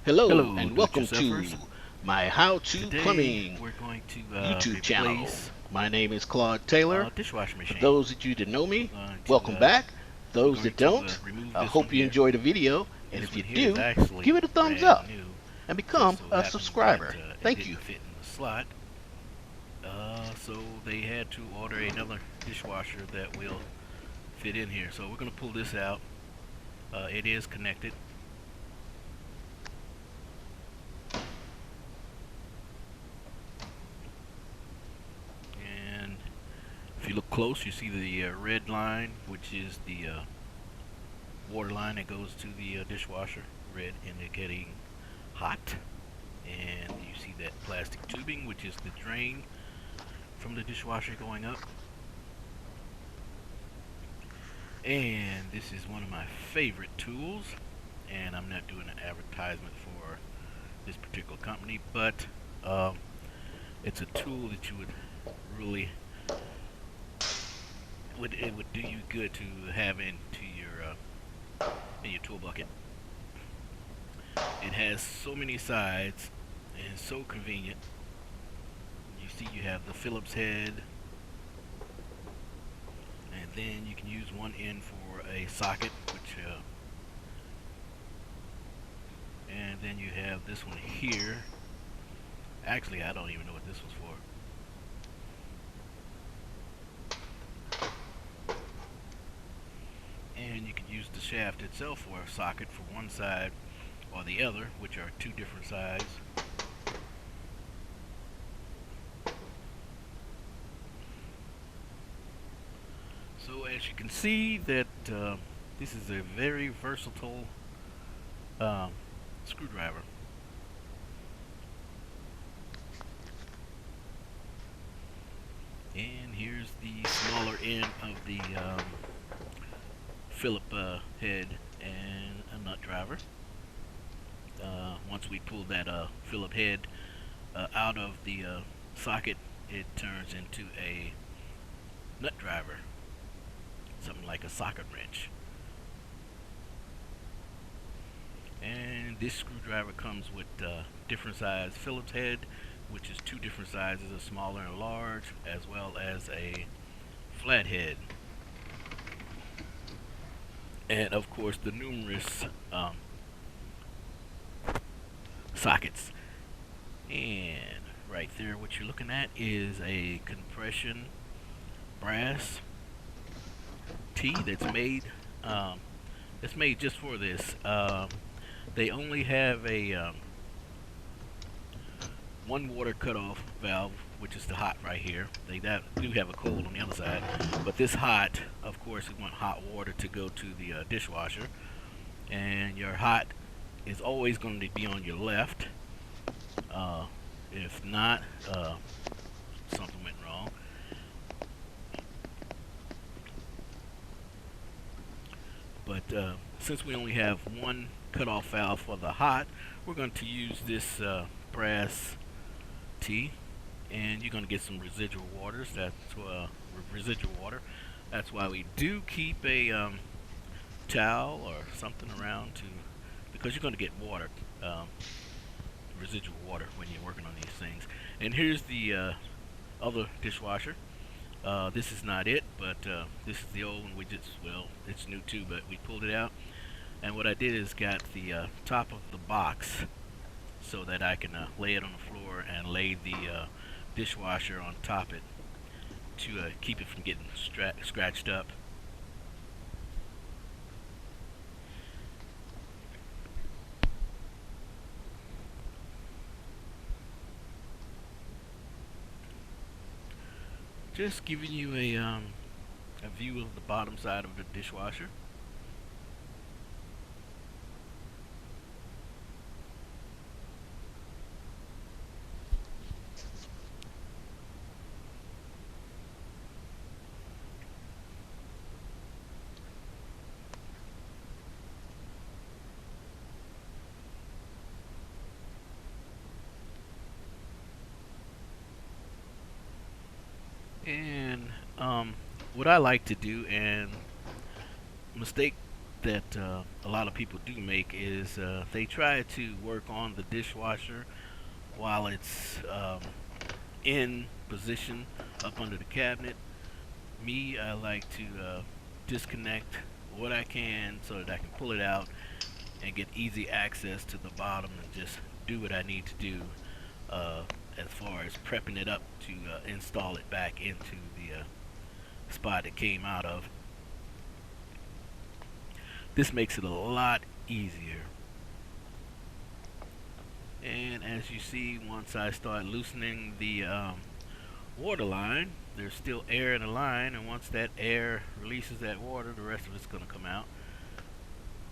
Hello Hello, and welcome to do-it-yourselfers. my How to Today Plumbing we're going to YouTube channel. replace My name is Claude Taylor. a dishwasher For machine. those that you that know We're me, going to welcome back. we're Those going that to don't, remove I this one hope you here. enjoyed the video. And This if one you here is do, actually give it a thumbs brand up new. and become Just so a happened that subscriber. it Thank you. didn't fit in the slot. So they had to order another dishwasher that will fit in here. So we're going to pull this out. It is connected. And if you look close, you see the red line, which is the water line that goes to the dishwasher. Red indicating hot. And you see that plastic tubing, which is the drain from the dishwasher going up. And this is one of my favorite tools. And I'm not doing an advertisement for this particular company, but it's a tool that you would really it would do you good to have in your tool bucket. It has so many sides and so convenient. You see, you have the Phillips head, and then you can use one end for a socket, and then you have this one here. Actually, I don't even know what this was for. And you can use the shaft itself for a socket for one side or the other, which are two different sides. So as you can see that this is a very versatile screwdriver. And here's the smaller end of the Phillip head and a nut driver. Once we pull that Phillip head out of the socket, it turns into a nut driver, something like a socket wrench. And this screwdriver comes with different size Phillips head, which is two different sizes, a smaller and large, as well as a flathead. And of course the numerous sockets. And right there, what you're looking at is a compression brass tee that's made just for this. They only have a one water cutoff valve, which is the hot right here. They do have a cold on the other side, but this hot, of course, we want hot water to go to the dishwasher, and your hot is always going to be on your left. If not, something went wrong. But since we only have one cutoff valve for the hot, we're going to use this brass tee, and you're going to get some residual waters. That's residual water. That's why we do keep a towel or something around because you're going to get water, residual water when you're working on these things. And here's the other dishwasher. This is not it, but this is the old one. It's new too, but we pulled it out. And what I did is got the top of the box so that I can lay it on the floor and lay the dishwasher on top it to keep it from getting scratched up. Just giving you a view of the bottom side of the dishwasher. And what I like to do, and mistake that a lot of people do make is they try to work on the dishwasher while it's in position up under the cabinet. Me, I like to disconnect what I can so that I can pull it out and get easy access to the bottom and just do what I need to do uh, as far as prepping it up to install it back into the spot it came out of. This makes it a lot easier. And as you see, once I start loosening the water line, there's still air in the line, and once that air releases that water, the rest of it's going to come out.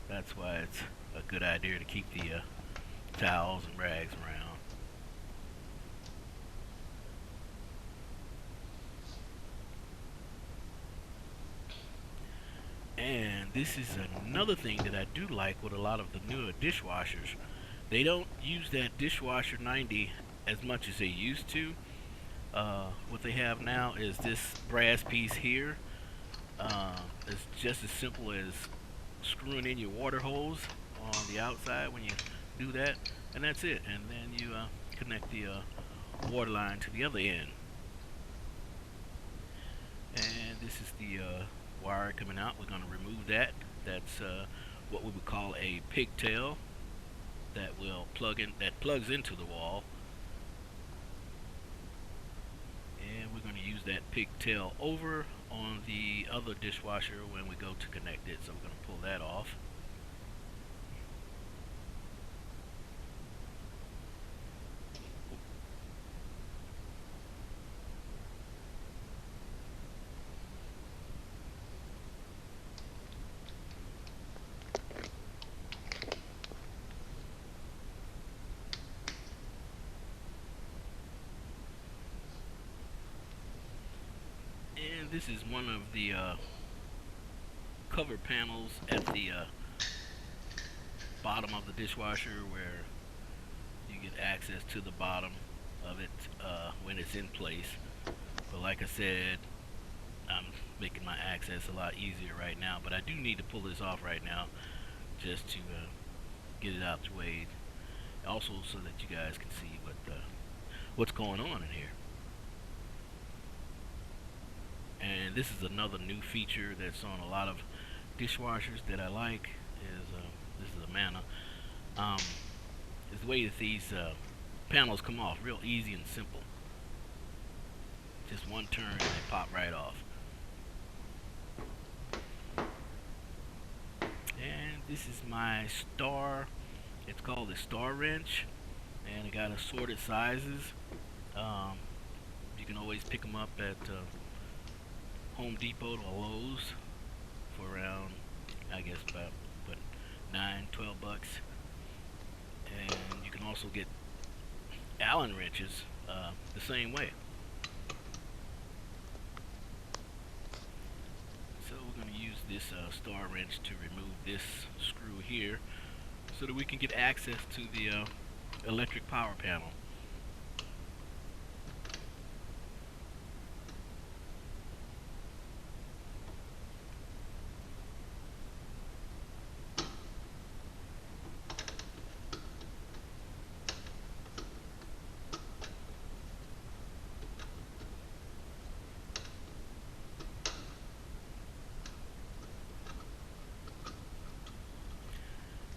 That's why it's a good idea to keep the towels and rags around. And this is another thing that I do like with a lot of the newer dishwashers. They don't use that dishwasher 90 as much as they used to. What they have now is this brass piece here. It's just as simple as screwing in your water hose on the outside when you do that, and that's it. And then you connect the water line to the other end. And this is the wire coming out. We're going to remove that. That's what we would call a pigtail that will plugs into the wall. And we're going to use that pigtail over on the other dishwasher when we go to connect it. So we're going to pull that off. And this is one of the cover panels at the bottom of the dishwasher where you get access to the bottom of it when it's in place. But like I said, I'm making my access a lot easier right now, but I do need to pull this off right now just to get it out the way, also so that you guys can see what's going on in here. And this is another new feature that's on a lot of dishwashers that I like. This is a Mana. Is the way that these panels come off, real easy and simple. Just one turn and they pop right off. And this is my star. It's called the star wrench, and it got assorted sizes. You can always pick them up at Home Depot or Lowe's for around, I guess, about what, $9-12. And you can also get Allen wrenches the same way. So we're going to use this star wrench to remove this screw here so that we can get access to the electric power panel.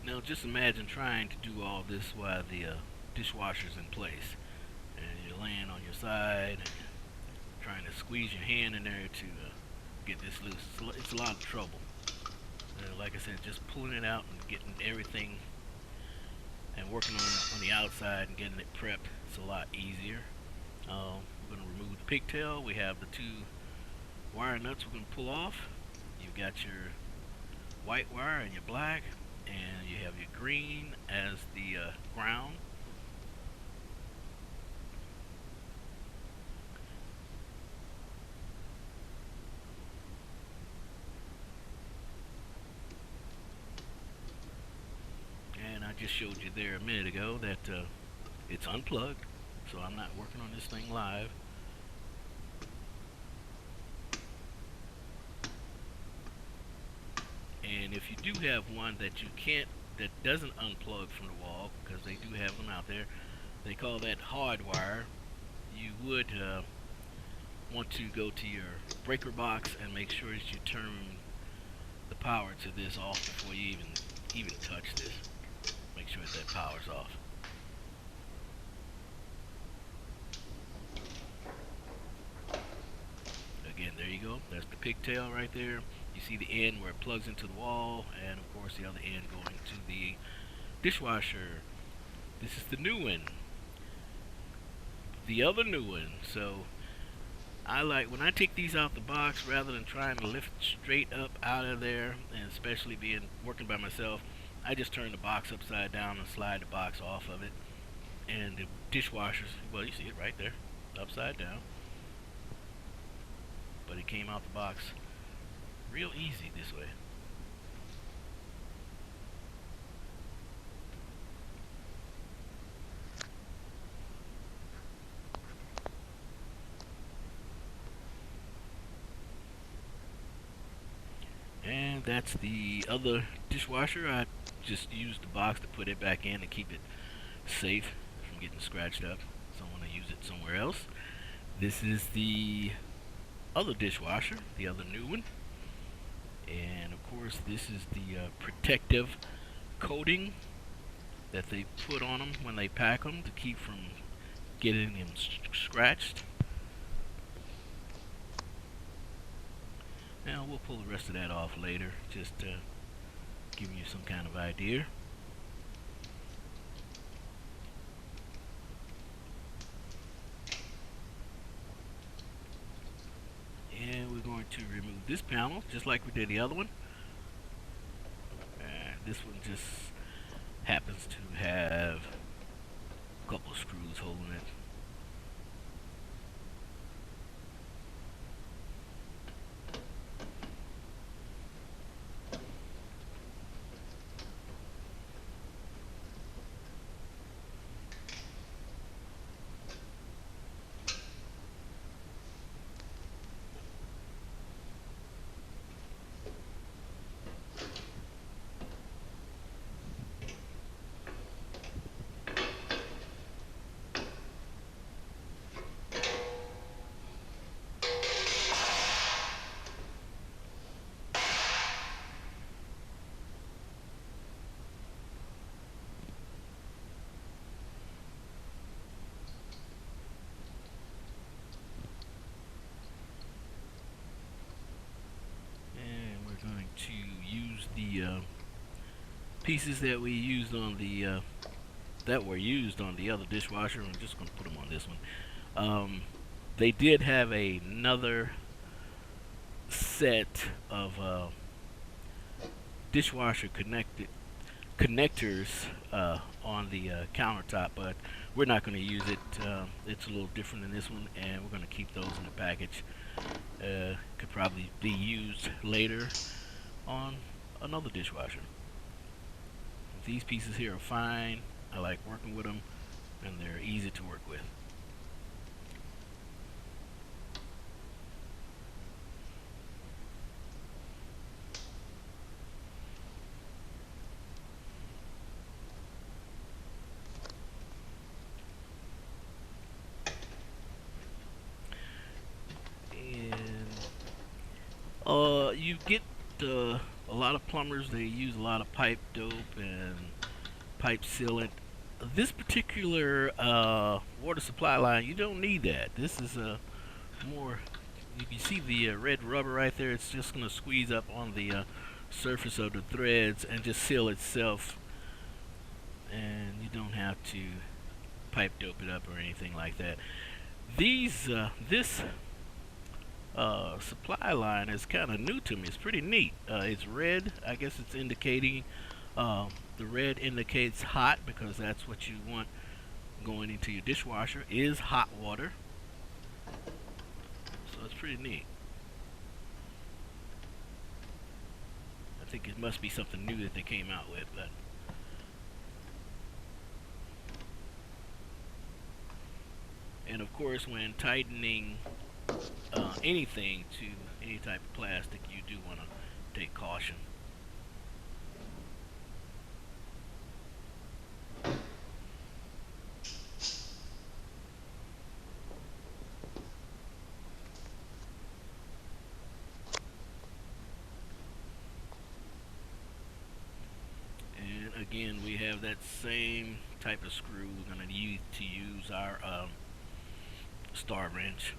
Now just imagine trying to do all this while the dishwasher's in place. And you're laying on your side, trying to squeeze your hand in there to get this loose. It's a lot of trouble. Like I said, just pulling it out and getting everything and working on the outside and getting it prepped, it's a lot easier. We're going to remove the pigtail. We have the two wire nuts we're going to pull off. You've got your white wire and your black, and you have your green as the ground. And I just showed you there a minute ago that it's unplugged, so I'm not working on this thing live. And And if you do have one that you can't, that doesn't unplug from the wall, because they do have them out there, they call that hardwire. You would want to go to your breaker box and make sure that you turn the power to this off before you even touch this. Make sure that power's off. Again, there you go. That's the pigtail right there. You see the end where it plugs into the wall, and of course the other end going to the dishwasher. This is the new one. The other new one. So I like, when I take these out the box, rather than trying to lift straight up out of there, and especially working by myself, I just turn the box upside down and slide the box off of it. And the dishwashers, well, you see it right there, upside down. But it came out the box real easy this way. And that's the other dishwasher. I just used the box to put it back in to keep it safe from getting scratched up. So I want to use it somewhere else. This is the other dishwasher, the other new one. And of course this is the protective coating that they put on them when they pack them to keep from getting them scratched. Now we'll pull the rest of that off later, just giving you some kind of idea. And we're going to remove this panel just like we did the other one. This one just happens to have a couple of screws holding it. To use the pieces that we used on the that were used on the other dishwasher. I'm just going to put them on this one. They did have another set of dishwasher connectors on the countertop, but we're not going to use it. It's a little different than this one, and we're going to keep those in the package. Could probably be used later on another dishwasher. These pieces here are fine. I like working with them, and they're easy to work with. And you get a lot of plumbers, they use a lot of pipe dope and pipe sealant. This particular water supply line, you don't need that. This is a more, you can see the red rubber right there. It's just going to squeeze up on the surface of the threads and just seal itself, and you don't have to pipe dope it up or anything like that. This supply line is kind of new to me. It's pretty neat. It's red. I guess it's indicating, the red indicates hot, because that's what you want going into your dishwasher is hot water. So it's pretty neat. I think it must be something new that they came out with. But and of course, when tightening anything to any type of plastic, you do want to take caution. again, we have that same type of screw. We're going to need to use our star wrench.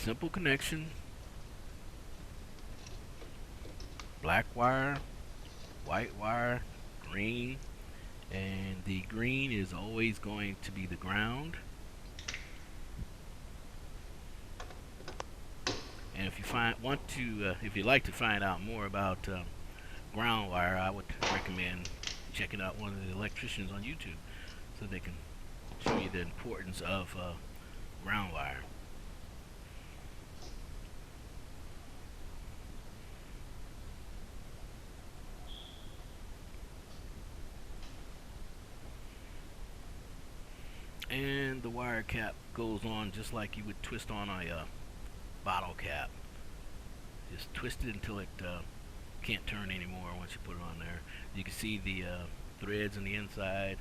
Simple connection. Black wire, white wire, green, and the green is always going to be the ground. And if you if you'd like to find out more about ground wire, I would recommend checking out one of the electricians on YouTube, so they can show you the importance of ground wire. And the wire cap goes on just like you would twist on a bottle cap. Just twist it until it can't turn anymore once you put it on there. You can see the threads on the inside.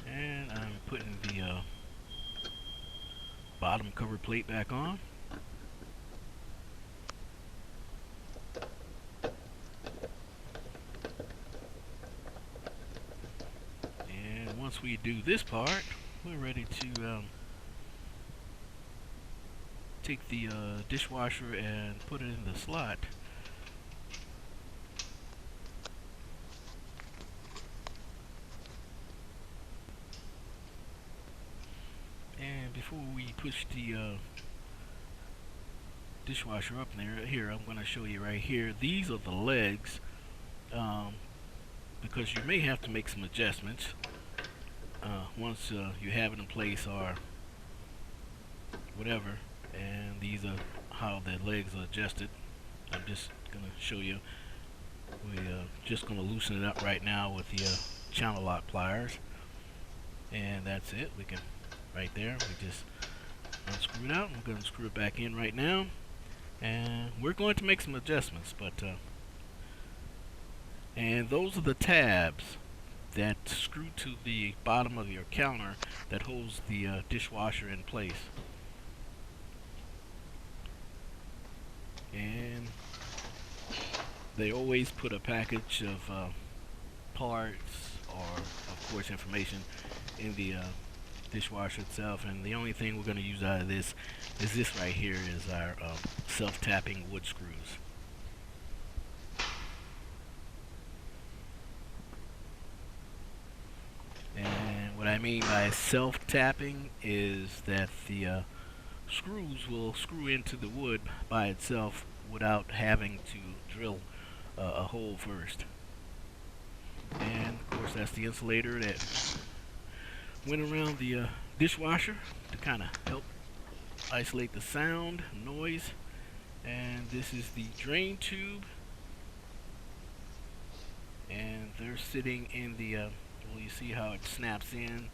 And I'm putting the bottom cover plate back on. And once we do this part, we're ready to take the dishwasher and put it in the slot. And before we push the dishwasher up there, here I'm going to show you right here. These are the legs because you may have to make some adjustments once you have it in place or whatever. And these are how the legs are adjusted. I'm just gonna show you. We're just gonna loosen it up right now with the channel lock pliers, and that's it. We can right there. We just unscrew it out. And we're gonna screw it back in right now, and we're going to make some adjustments. But and those are the tabs that screw to the bottom of your counter that holds the dishwasher in place. And they always put a package of parts or, of course, information in the dishwasher itself. And the only thing we're going to use out of this is this right here is our self-tapping wood screws. And what I mean by self-tapping is that the screws will screw into the wood by itself without having to drill a hole first. And of course that's the insulator that went around the dishwasher to kind of help isolate the sound, noise. And this is the drain tube, and they're sitting in the well, you see how it snaps in.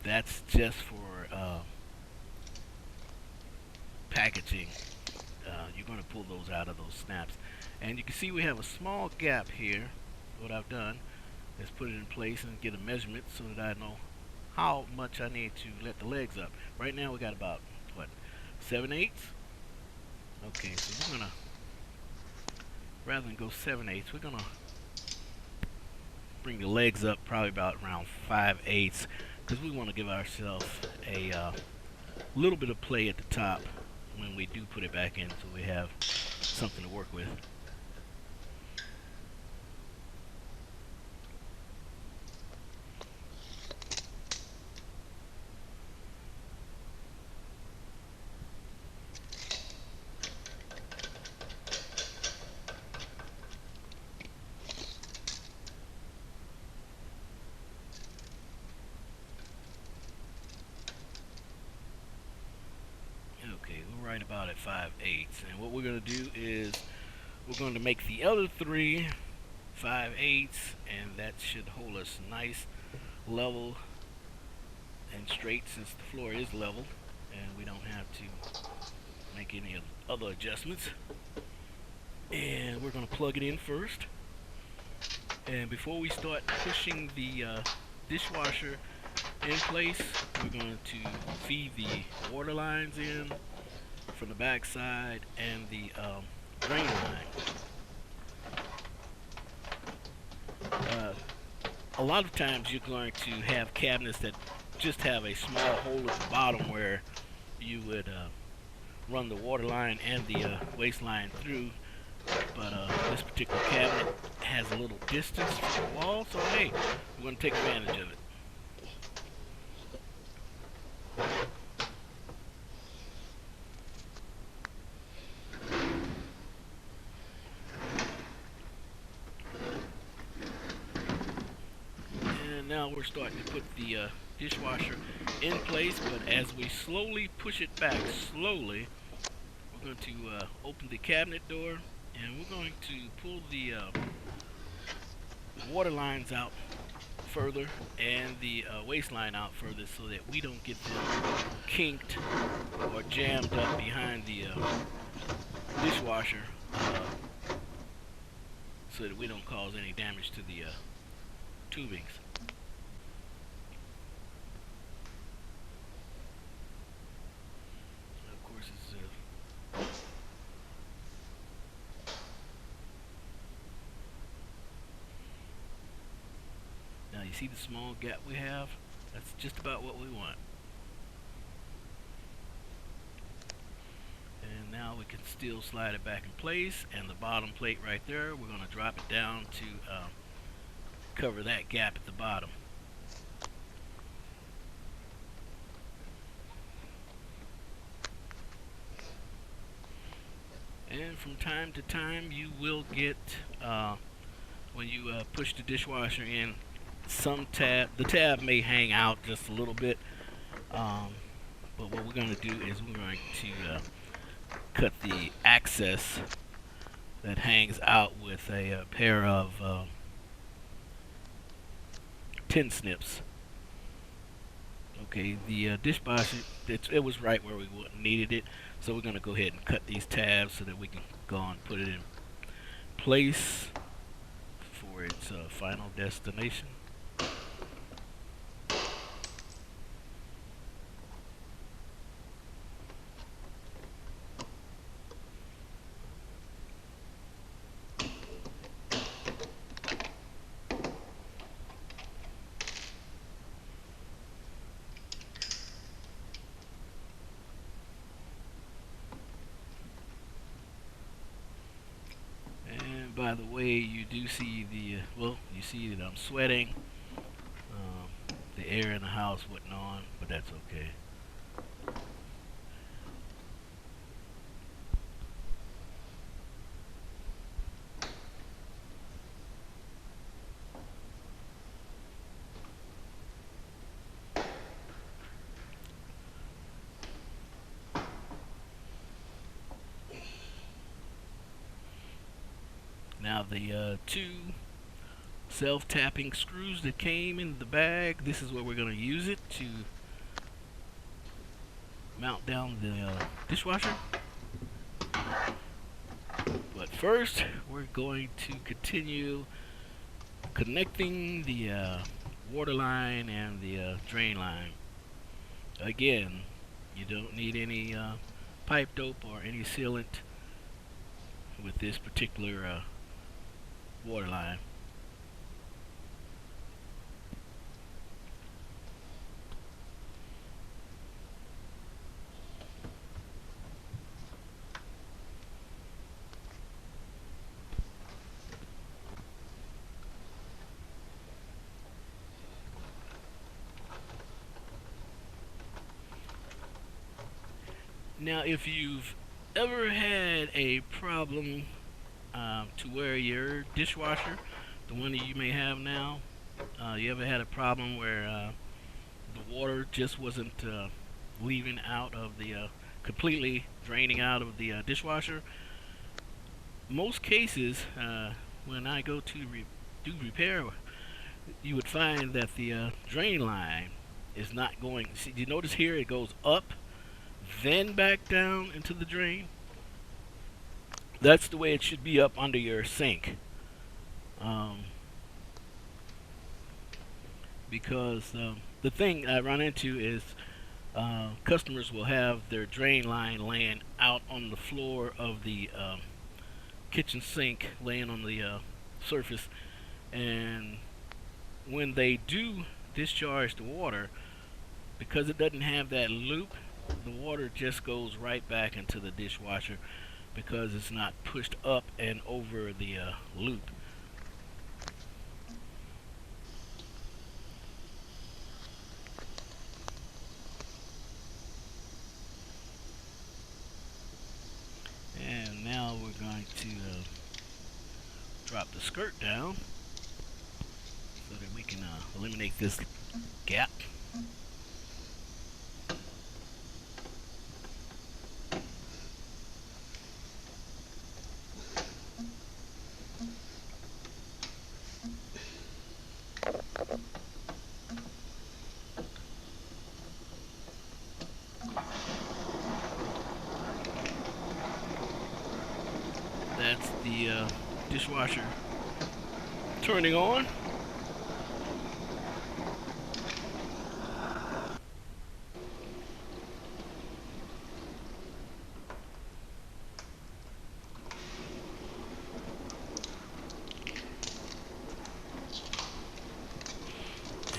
That's just for packaging. You're going to pull those out of those snaps, and you can see we have a small gap here. What I've done is put it in place and get a measurement so that I know how much I need to let the legs up. Right now we got about what, 7/8. Okay, so we're gonna, rather than go 7/8, we're gonna bring the legs up probably about around 5/8, because we want to give ourselves a little bit of play at the top when we do put it back in, so we have something to work with. Okay, we're right about at 5/8, and what we're going to do is we're going to make the other three 5/8, and that should hold us nice, level, and straight, since the floor is level, and we don't have to make any other adjustments. And we're going to plug it in first. And before we start pushing the dishwasher in place, we're going to feed the water lines in from the back side and the drain line. A lot of times you're going to have cabinets that just have a small hole at the bottom where you would run the water line and the waste line through, but this particular cabinet has a little distance from the wall, so hey, we're going to take advantage of it. And now we're starting to put the dishwasher in place, but as we slowly push it back, slowly, we're going to open the cabinet door, and we're going to pull the water lines out further and the waste line out further, so that we don't get them kinked or jammed up behind the dishwasher, so that we don't cause any damage to the tubings. Of course, it's now you see the small gap we have? That's just about what we want. And now we can still slide it back in place, and the bottom plate right there, we're going to drop it down to cover that gap at the bottom. And from time to time you will get when you push the dishwasher in, the tab may hang out just a little bit. But what we're going to do is we're going to cut the access that hangs out with a pair of tin snips. Okay, the dishwasher, it was right where we needed it, so we're going to go ahead and cut these tabs so that we can go and put it in place for its final destination. By the way, you do see the, well, you see that I'm sweating. The air in the house wasn't on, but that's okay. Now the two self-tapping screws that came in the bag, this is where we're going to use it to mount down the dishwasher. But first, we're going to continue connecting the water line and the drain line. Again, you don't need any pipe dope or any sealant with this particular water line. Now, if you've ever had a problem to where your dishwasher, the one that you may have now, you ever had a problem where the water just wasn't leaving out of the completely draining out of the dishwasher? Most cases, when I go to do repair, you would find that the drain line is not going. See, you notice here it goes up, then back down into the drain. That's the way it should be up under your sink. Because the thing I run into is customers will have their drain line laying out on the floor of the kitchen sink, laying on the surface, and when they do discharge the water, because it doesn't have that loop, the water just goes right back into the dishwasher because it's not pushed up and over the loop. And now we're going to drop the skirt down so that we can eliminate this gap. That's the dishwasher turning on.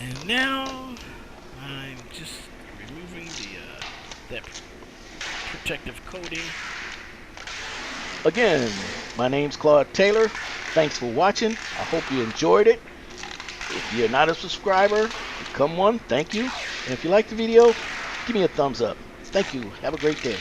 And now I'm just removing that protective coating. Again, my name's Claude Taylor. Thanks for watching. I hope you enjoyed it. If you're not a subscriber, become one. Thank you. And if you like the video, give me a thumbs up. Thank you. Have a great day.